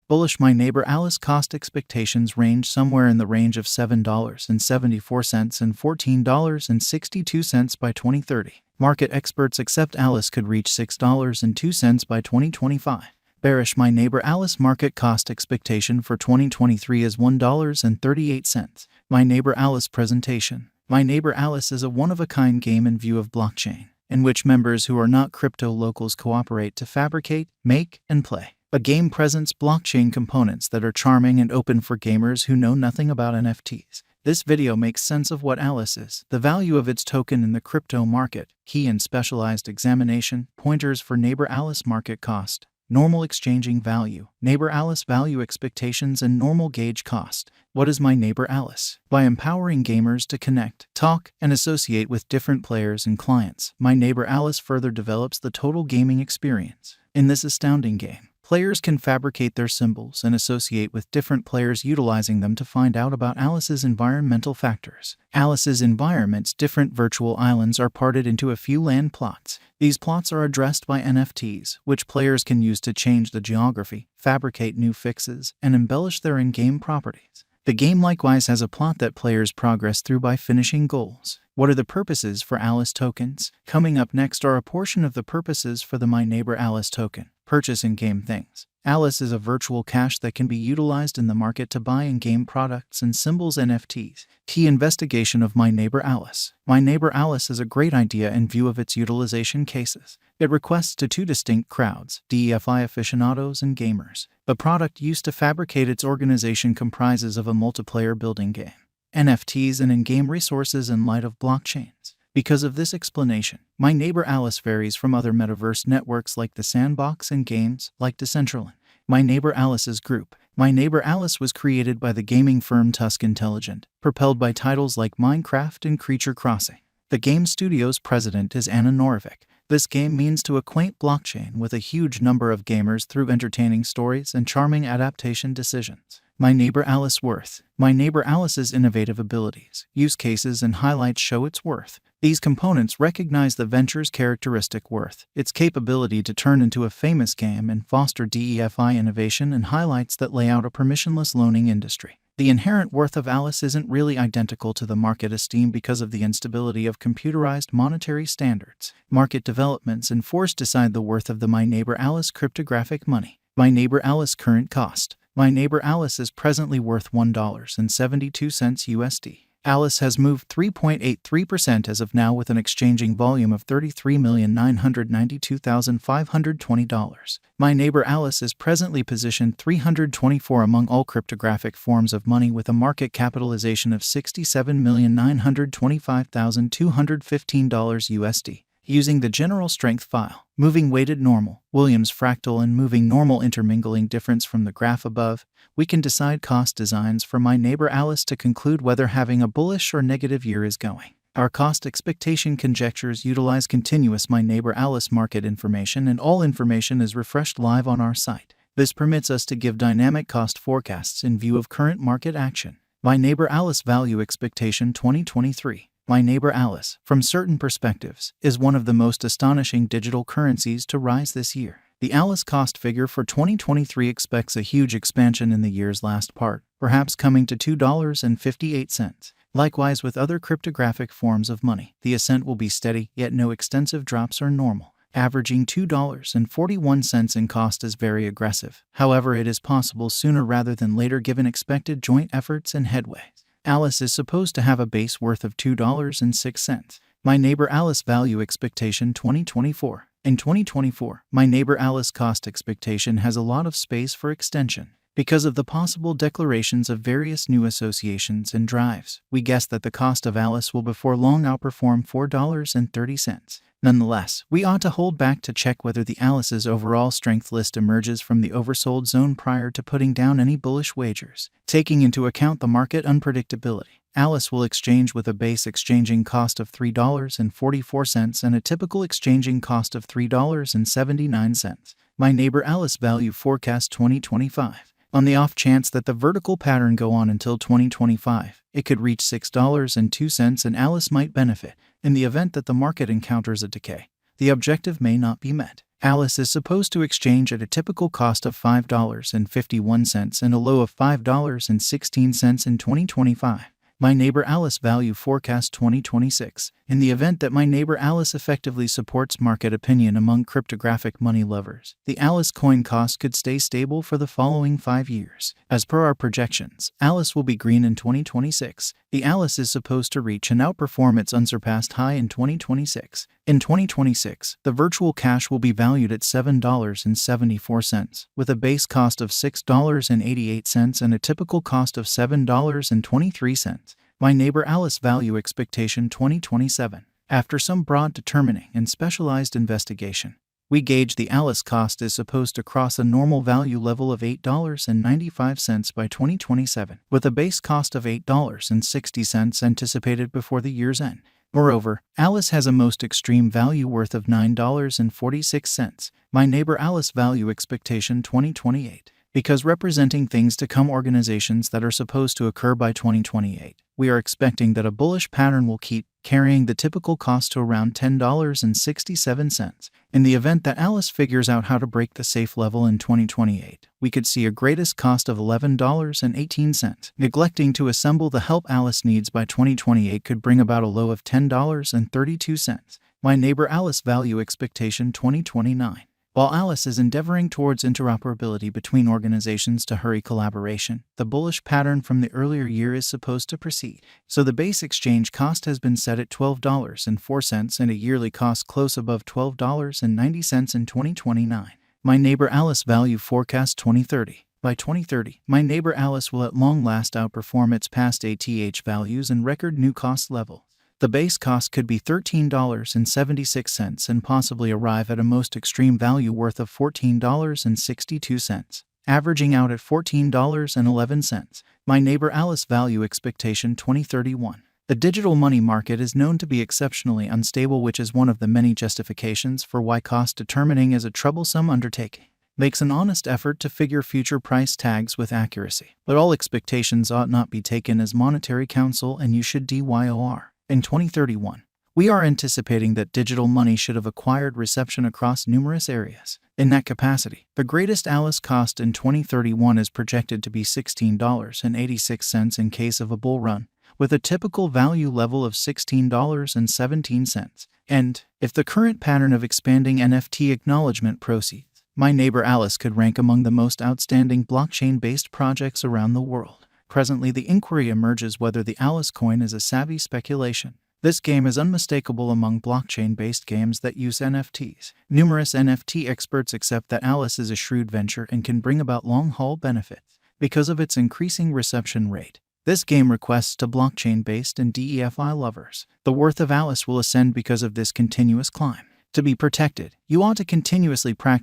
Bullish. My neighbor Alice cost expectations range somewhere in the range of $7.74 and $14.62 by 2030. Market experts accept Alice could reach $6.02 by 2025. Bearish. My neighbor Alice market cost expectation for 2023 is $1.38. My neighbor Alice presentation. My neighbor Alice is a one-of-a-kind game in view of blockchain, in which members who are not crypto locals cooperate to fabricate, make, and play. A game presents blockchain components that are charming and open for gamers who know nothing about NFTs. This video makes sense of what Alice is, the value of its token in the crypto market, key and specialized examination, pointers for neighbor Alice market cost, normal exchanging value, neighbor Alice value expectations, and normal gauge cost. What is my neighbor Alice? By empowering gamers to connect, talk, and associate with different players and clients, my neighbor Alice further develops the total gaming experience. In this astounding game, players can fabricate their symbols and associate with different players, utilizing them to find out about Alice's environmental factors. Alice's environment's different virtual islands are parted into a few land plots. These plots are addressed by NFTs, which players can use to change the geography, fabricate new fixes, and embellish their in-game properties. The game likewise has a plot that players progress through by finishing goals. What are the purposes for Alice tokens? Coming up next are a portion of the purposes for the My Neighbor Alice token. Purchase in-game things. Alice is a virtual cash that can be utilized in the market to buy in-game products and symbols NFTs. Key investigation of My Neighbor Alice. My Neighbor Alice is a great idea in view of its utilization cases. It requests to two distinct crowds, DeFi aficionados and gamers. The product used to fabricate its organization comprises of a multiplayer building game, NFTs, and in-game resources in light of blockchains. Because of this explanation, My Neighbor Alice varies from other metaverse networks like the Sandbox and games like Decentraland. My Neighbor Alice's group. My Neighbor Alice was created by the gaming firm Tusk Intelligent, propelled by titles like Minecraft and Creature Crossing. The game studio's president is Anna Norovik. This game means to acquaint blockchain with a huge number of gamers through entertaining stories and charming adaptation decisions. My Neighbor Alice worth. My Neighbor Alice's innovative abilities, use cases, and highlights show its worth. These components recognize the venture's characteristic worth, its capability to turn into a famous game and foster DeFi innovation, and highlights that lay out a permissionless loaning industry. The inherent worth of Alice isn't really identical to the market esteem because of the instability of computerized monetary standards. Market developments and force decide the worth of the My Neighbor Alice cryptographic money. My Neighbor Alice current cost. My Neighbor Alice is presently worth $1.72 USD. Alice has moved 3.83% as of now, with an exchanging volume of $33,992,520. My Neighbor Alice is presently positioned 324 among all cryptographic forms of money, with a market capitalization of $67,925,215 USD. Using the general strength file, moving weighted normal, Williams fractal, and moving normal intermingling difference from the graph above, we can decide cost designs for My Neighbor Alice to conclude whether having a bullish or negative year is going. Our cost expectation conjectures utilize continuous My Neighbor Alice market information, and all information is refreshed live on our site. This permits us to give dynamic cost forecasts in view of current market action. My Neighbor Alice value expectation 2023. My Neighbor Alice, from certain perspectives, is one of the most astonishing digital currencies to rise this year. The Alice cost figure for 2023 expects a huge expansion in the year's last part, perhaps coming to $2.58. Likewise with other cryptographic forms of money, the ascent will be steady, yet no extensive drops are normal. Averaging $2.41 in cost is very aggressive. However, it is possible sooner rather than later given expected joint efforts and headway. Alice is supposed to have a base worth of $2.06. My Neighbor Alice value expectation 2024. In 2024, My Neighbor Alice cost expectation has a lot of space for extension. Because of the possible declarations of various new associations and drives, we guess that the cost of Alice will before long outperform $4.30. Nonetheless, we ought to hold back to check whether the Alice's overall strength list emerges from the oversold zone prior to putting down any bullish wagers. Taking into account the market unpredictability, Alice will exchange with a base exchanging cost of $3.44 and a typical exchanging cost of $3.79. My Neighbor Alice value forecast 2025. On the off chance that the vertical pattern go on until 2025, it could reach $6.02 and Alice might benefit. In the event that the market encounters a decay, the objective may not be met. Alice is supposed to exchange at a typical cost of $5.51 and a low of $5.16 in 2025. My Neighbor Alice Value Forecast 2026. In the event that My Neighbor Alice effectively supports market opinion among cryptographic money lovers, the Alice coin cost could stay stable for the following 5 years. As per our projections, Alice will be green in 2026. The Alice is supposed to reach and outperform its unsurpassed high in 2026. In 2026, the virtual cash will be valued at $7.74, with a base cost of $6.88 and a typical cost of $7.23. My Neighbor Alice Value Expectation 2027. After some broad determining and specialized investigation, we gauge the Alice cost is supposed to cross a normal value level of $8.95 by 2027, with a base cost of $8.60 anticipated before the year's end. Moreover, Alice has a most extreme value worth of $9.46. My Neighbor Alice Value Expectation 2028. Because representing things to come, organizations that are supposed to occur by 2028, we are expecting that a bullish pattern will keep carrying the typical cost to around $10.67. In the event that Alice figures out how to break the safe level in 2028, we could see a greatest cost of $11.18. Neglecting to assemble the help Alice needs by 2028 could bring about a low of $10.32. My Neighbor Alice Value Expectation 2029. While Alice is endeavoring towards interoperability between organizations to hurry collaboration, the bullish pattern from the earlier year is supposed to proceed. So the base exchange cost has been set at $12.04 and a yearly cost close above $12.90 in 2029. My Neighbor Alice Value Forecast 2030. By 2030, My Neighbor Alice will at long last outperform its past ATH values and record new cost level. The base cost could be $13.76 and possibly arrive at a most extreme value worth of $14.62, averaging out at $14.11. My Neighbor Alice Value Expectation 2031. The digital money market is known to be exceptionally unstable, which is one of the many justifications for why cost determining is a troublesome undertaking. Makes an honest effort to figure future price tags with accuracy, but all expectations ought not be taken as monetary counsel, and you should DYOR. In 2031, we are anticipating that digital money should have acquired reception across numerous areas. In that capacity, the greatest Alice cost in 2031 is projected to be $16.86 in case of a bull run, with a typical value level of $16.17. And, if the current pattern of expanding NFT acknowledgement proceeds, My Neighbor Alice could rank among the most outstanding blockchain-based projects around the world. Presently, the inquiry emerges whether the Alice coin is a savvy speculation. This game is unmistakable among blockchain-based games that use NFTs. Numerous NFT experts accept that Alice is a shrewd venture and can bring about long-haul benefits because of its increasing reception rate. This game requests to blockchain-based and DeFi lovers. The worth of Alice will ascend because of this continuous climb. To be protected, you ought to continuously practice